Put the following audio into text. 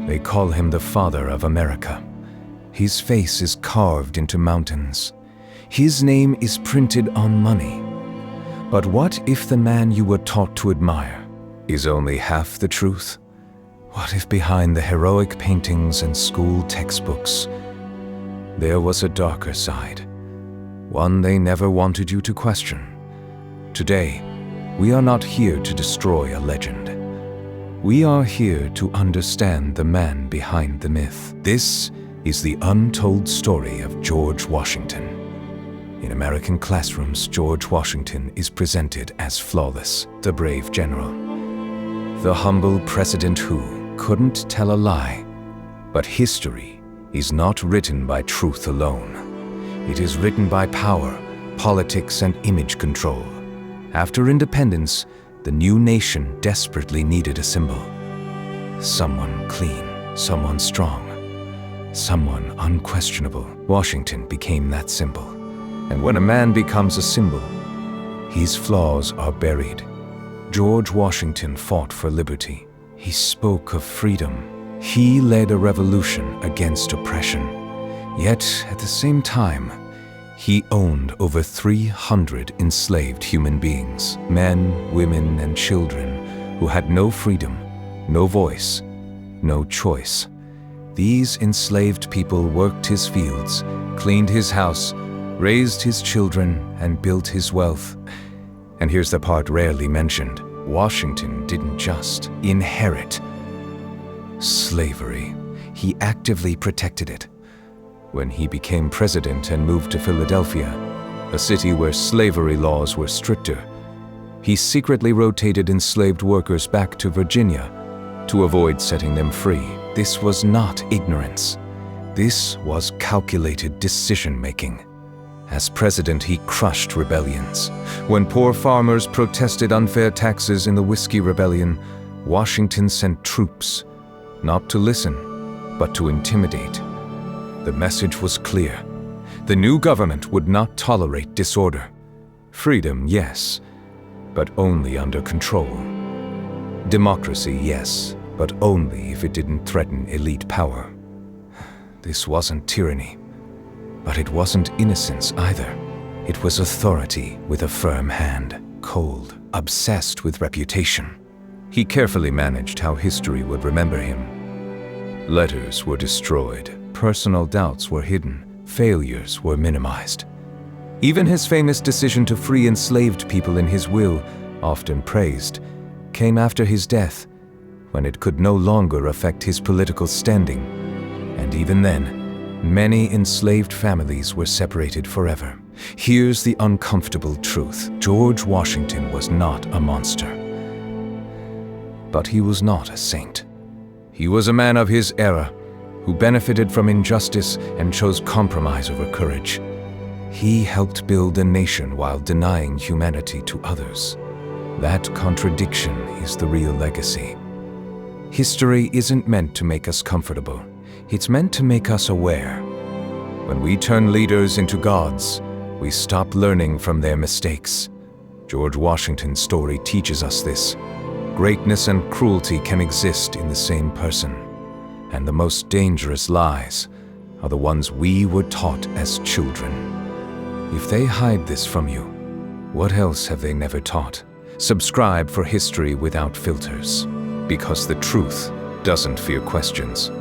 They call him the Father of America. His face is carved into mountains. His name is printed on money. But what if the man you were taught to admire is only half the truth? What if behind the heroic paintings and school textbooks, there was a darker side, one they never wanted you to question? Today, we are not here to destroy a legend. We are here to understand the man behind the myth. This is the untold story of George Washington. In American classrooms, George Washington is presented as flawless, the brave general, the humble president who couldn't tell a lie. But history is not written by truth alone. It is written by power, politics, and image control. After independence, the new nation desperately needed a symbol. Someone clean, someone strong, someone unquestionable. Washington became that symbol. And when a man becomes a symbol, his flaws are buried. George Washington fought for liberty. He spoke of freedom. He led a revolution against oppression. Yet, at the same time, he owned over 300 enslaved human beings, men, women, and children who had no freedom, no voice, no choice. These enslaved people worked his fields, cleaned his house, raised his children, and built his wealth. And here's the part rarely mentioned. Washington didn't just inherit slavery. He actively protected it. When he became president and moved to Philadelphia, a city where slavery laws were stricter, he secretly rotated enslaved workers back to Virginia to avoid setting them free. This was not ignorance. This was calculated decision-making. As president, he crushed rebellions. When poor farmers protested unfair taxes in the Whiskey Rebellion, Washington sent troops, not to listen, but to intimidate. The message was clear. The new government would not tolerate disorder. Freedom, yes, but only under control. Democracy, yes, but only if it didn't threaten elite power. This wasn't tyranny, but it wasn't innocence either. It was authority with a firm hand, cold, obsessed with reputation. He carefully managed how history would remember him. Letters were destroyed. Personal doubts were hidden, failures were minimized. Even his famous decision to free enslaved people in his will, often praised, came after his death, when it could no longer affect his political standing. And even then, many enslaved families were separated forever. Here's the uncomfortable truth. George Washington was not a monster. But he was not a saint. He was a man of his era, who benefited from injustice and chose compromise over courage. He helped build a nation while denying humanity to others. That contradiction is the real legacy. History isn't meant to make us comfortable. It's meant to make us aware. When we turn leaders into gods, we stop learning from their mistakes. George Washington's story teaches us this. Greatness and cruelty can exist in the same person. And the most dangerous lies are the ones we were taught as children. If they hide this from you, what else have they never taught? Subscribe for History Without Filters, because the truth doesn't fear questions.